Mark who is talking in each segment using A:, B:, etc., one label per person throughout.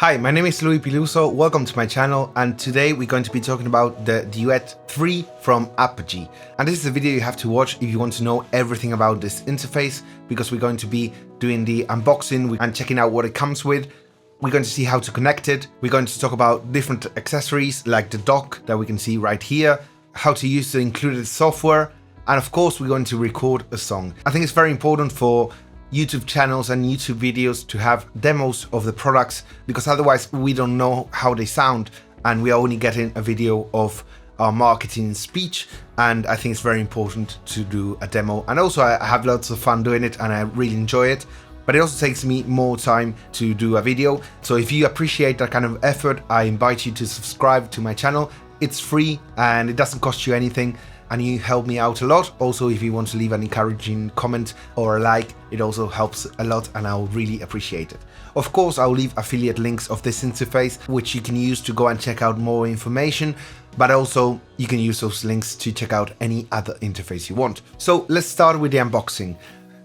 A: Hi, my name is Lui Piluso, welcome to my channel, and today we're going to be talking about the Duet 3 from Apogee. And this is a video you have to watch if you want to know everything about this interface, because we're going to be doing the unboxing and checking out what it comes with. We're going to see how to connect it, we're going to talk about different accessories like the dock that we can see right here, how to use the included software, and of course we're going to record a song. I think it's very important for YouTube channels and YouTube videos to have demos of the products, because otherwise we don't know how they sound and we are only getting a video of our marketing speech, and I think it's very important to do a demo. And also I have lots of fun doing it and I really enjoy it, but it also takes me more time to do a video. So if you appreciate that kind of effort, I invite you to subscribe to my channel. It's free and it doesn't cost you anything, and you help me out a lot. Also, if you want to leave an encouraging comment or a like, it also helps a lot and I'll really appreciate it. Of course, I'll leave affiliate links of this interface, which you can use to go and check out more information, but also you can use those links to check out any other interface you want. So let's start with the unboxing.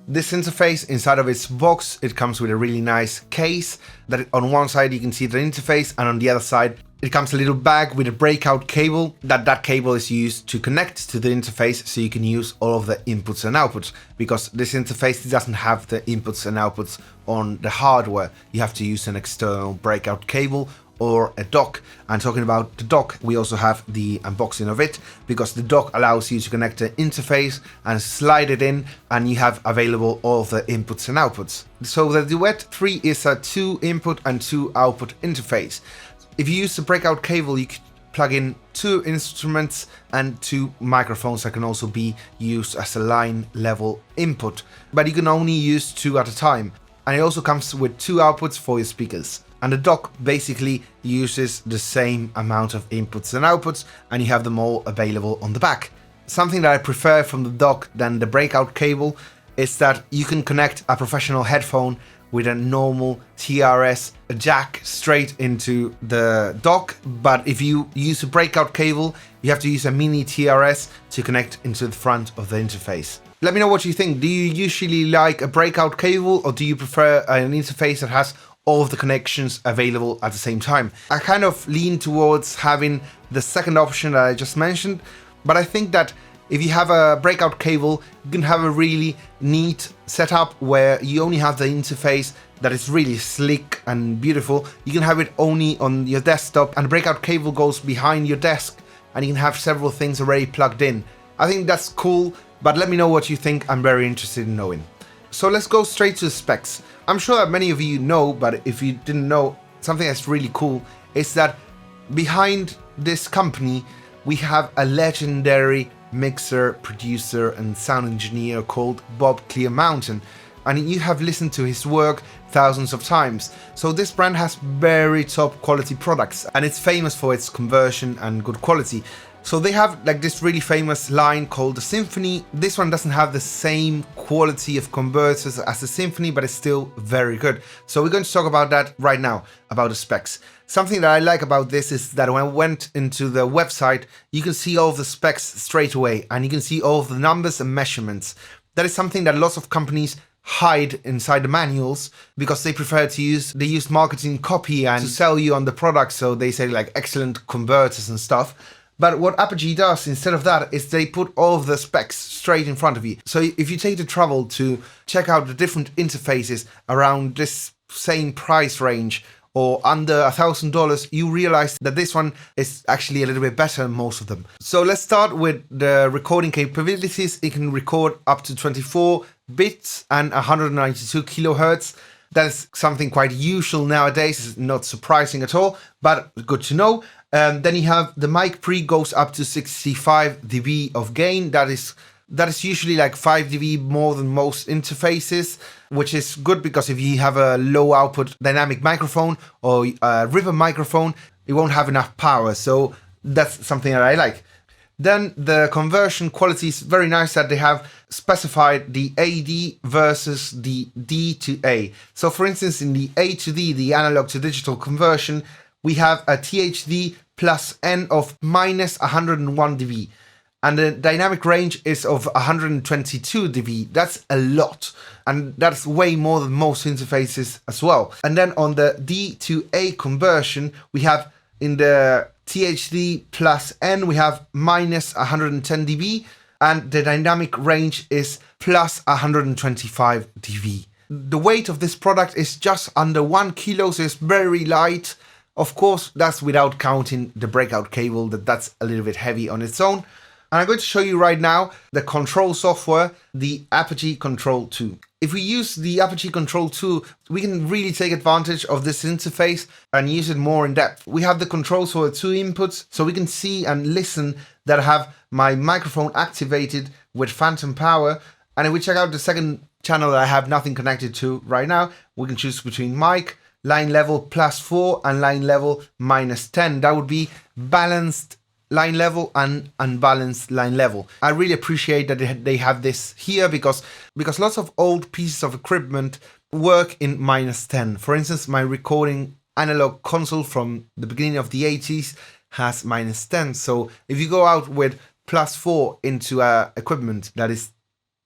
A: This interface, inside of its box, it comes with a really nice case that on one side you can see the interface, and on the other side it comes a little bag with a breakout cable. That cable is used to connect to the interface so you can use all of the inputs and outputs, because this interface doesn't have the inputs and outputs on the hardware. You have to use an external breakout cable or a dock. And talking about the dock, we also have the unboxing of it, because the dock allows you to connect the interface and slide it in, and you have available all of the inputs and outputs. So the Duet 3 is a 2 input and 2 output interface. If you use the breakout cable, you could plug in 2 instruments and 2 microphones that can also be used as a line level input, but you can only use 2 at a time. And it also comes with 2 outputs for your speakers. And the dock basically uses the same amount of inputs and outputs, and you have them all available on the back. Something that I prefer from the dock than the breakout cable is that you can connect a professional headphone with a normal TRS jack straight into the dock, but if you use a breakout cable, you have to use a mini TRS to connect into the front of the interface. Let me know what you think. Do you usually like a breakout cable, or do you prefer an interface that has all of the connections available at the same time? I kind of lean towards having the second option that I just mentioned, but I think that if you have a breakout cable, you can have a really neat setup where you only have the interface that is really slick and beautiful. You can have it only on your desktop, and the breakout cable goes behind your desk, and you can have several things already plugged in. I think that's cool, but let me know what you think. I'm very interested in knowing. So let's go straight to the specs. I'm sure that many of you know, but if you didn't know, something that's really cool is that behind this company, we have a legendary mixer, producer, and sound engineer called Bob Clearmountain, and you have listened to his work thousands of times. So this brand has very top quality products, and it's famous for its conversion and good quality. So they have like this really famous line called the Symphony. This one doesn't have the same quality of converters as the Symphony, but it's still very good. So we're going to talk about that right now, about the specs. Something that I like about this is that when I went into the website, you can see all of the specs straight away, and you can see all of the numbers and measurements. That is something that lots of companies hide inside the manuals, because they prefer to use marketing copy and to sell you on the product. So they say like excellent converters and stuff. But what Apogee does instead of that is they put all of the specs straight in front of you. So if you take the trouble to check out the different interfaces around this same price range or under $1,000, you realize that this one is actually a little bit better than most of them. So let's start with the recording capabilities. It can record up to 24 bits and 192 kilohertz. That is something quite usual nowadays. It's not surprising at all, but good to know. Then you have the mic pre goes up to 65 dB of gain. That is usually like 5 dB more than most interfaces, which is good, because if you have a low output dynamic microphone or a ribbon microphone, it won't have enough power. So that's something that I like. Then the conversion quality is very nice, that they have specified the AD versus the D to A. So for instance, in the A to D, the analog to digital conversion, we have a THD plus N of minus 101 dB. And the dynamic range is of 122 dB. That's a lot. And that's way more than most interfaces as well. And then on the D to A conversion, we have in the THD plus N, we have minus 110 dB. And the dynamic range is plus 125 dB. The weight of this product is just under 1 kilo, so it's very light. Of course, that's without counting the breakout cable, that's a little bit heavy on its own. And I'm going to show you right now the control software, the Apogee Control 2. If we use the Apogee Control 2, we can really take advantage of this interface and use it more in depth. We have the controls for the 2 inputs, so we can see and listen that I have my microphone activated with phantom power. And if we check out the second channel that I have nothing connected to right now, we can choose between mic, line level +4 and line level -10. That would be balanced line level and unbalanced line level. I really appreciate that they have this here because lots of old pieces of equipment work in -10. For instance, my recording analog console from the beginning of the 80s has -10. So if you go out with +4 into equipment that is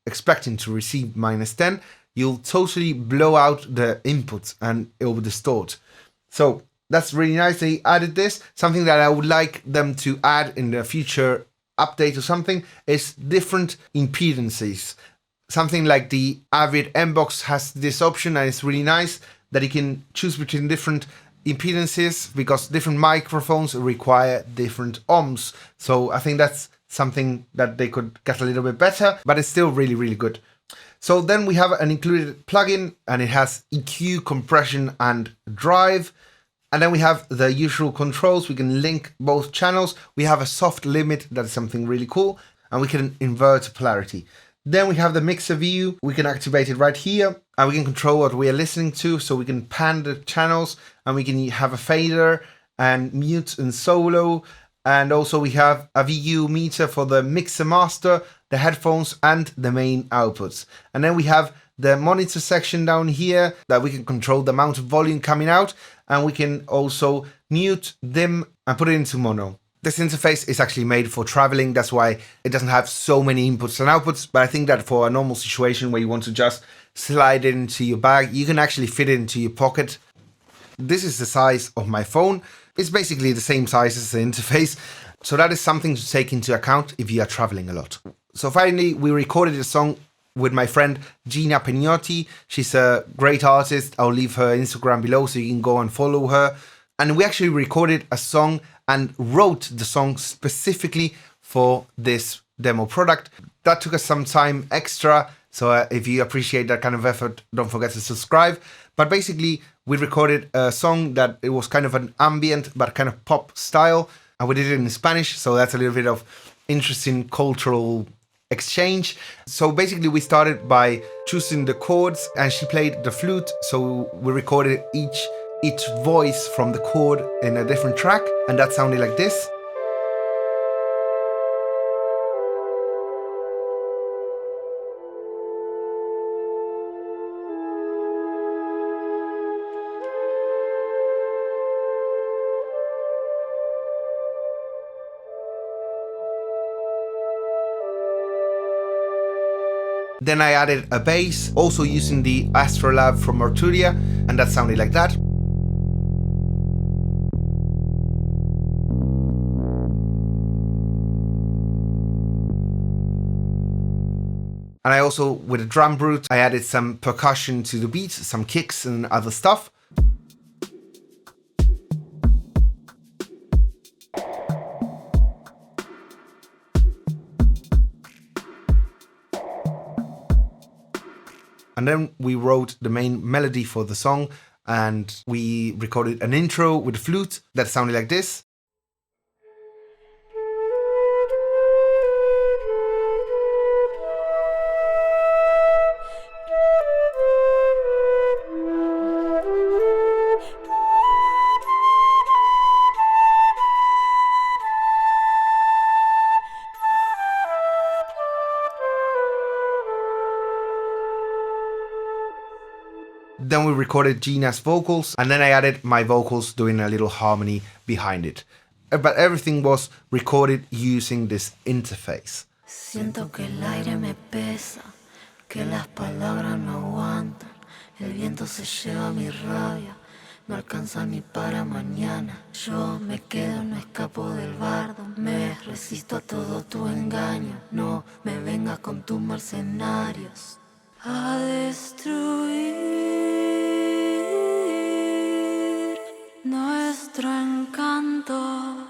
A: expecting to receive -10, you'll totally blow out the inputs and it will distort. So that's really nice they added this. Something that I would like them to add in the future update or something is different impedances. Something like the Avid M-Box has this option, and it's really nice that you can choose between different impedances because different microphones require different ohms. So I think that's something that they could get a little bit better, but it's still really, really good. So then we have an included plugin, and it has EQ, compression, and drive. And then we have the usual controls. We can link both channels. We have a soft limit. That's something really cool. And we can invert polarity. Then we have the mixer view. We can activate it right here. And we can control what we are listening to. So we can pan the channels. And we can have a fader and mute and solo. And also we have a VU meter for the mixer master, the headphones, and the main outputs. And then we have the monitor section down here that we can control the amount of volume coming out. And we can also mute, dim, and put it into mono. This interface is actually made for traveling. That's why it doesn't have so many inputs and outputs. But I think that for a normal situation where you want to just slide it into your bag, you can actually fit it into your pocket. This is the size of my phone. It's basically the same size as the interface. So that is something to take into account if you are traveling a lot. So finally, we recorded a song with my friend Gina Pegnotti. She's a great artist. I'll leave her Instagram below so you can go and follow her. And we actually recorded a song and wrote the song specifically for this demo product. That took us some time extra. So if you appreciate that kind of effort, don't forget to subscribe. But basically, we recorded a song that it was kind of an ambient but kind of pop style. And we did it in Spanish. So that's a little bit of interesting cultural exchange. So basically we started by choosing the chords, and she played the flute. So we recorded each voice from the chord in a different track, and that sounded like this. Then I added a bass, also using the Astrolab from Arturia, and that sounded like that. And I also, with a drum brute, I added some percussion to the beat, some kicks and other stuff. And then we wrote the main melody for the song, and we recorded an intro with a flute that sounded like this. Then we recorded Gina's vocals, and then I added my vocals doing a little harmony behind it. but everything was recorded using this interface.
B: Siento que el aire me pesa, que las palabras no aguantan. El viento se lleva mi rabia, no alcanza ni para mañana. Yo me quedo, no escapo del bardo, me resisto a todo tu engaño. No me vengas con tus mercenarios a destruir nuestro encanto.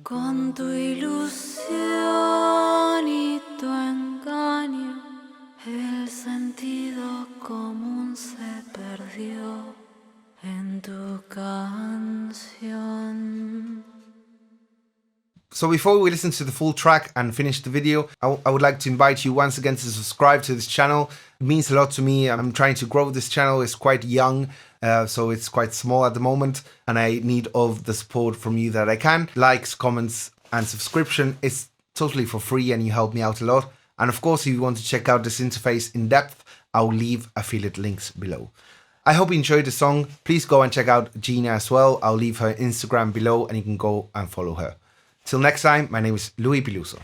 B: Con tu ilusión y tu engaño, el sentido común se perdió en tu canción.
A: So before we listen to the full track and finish the video, I would like to invite you once again to subscribe to this channel. It means a lot to me. I'm trying to grow this channel. It's quite young, so it's quite small at the moment, and I need all the support from you that I can. Likes, comments, and subscription is totally for free, and you help me out a lot. And of course, if you want to check out this interface in depth, I'll leave affiliate links below. I hope you enjoyed the song. Please go and check out Gina as well. I'll leave her Instagram below, and you can go and follow her. Till next time, my name is Lui Piluso.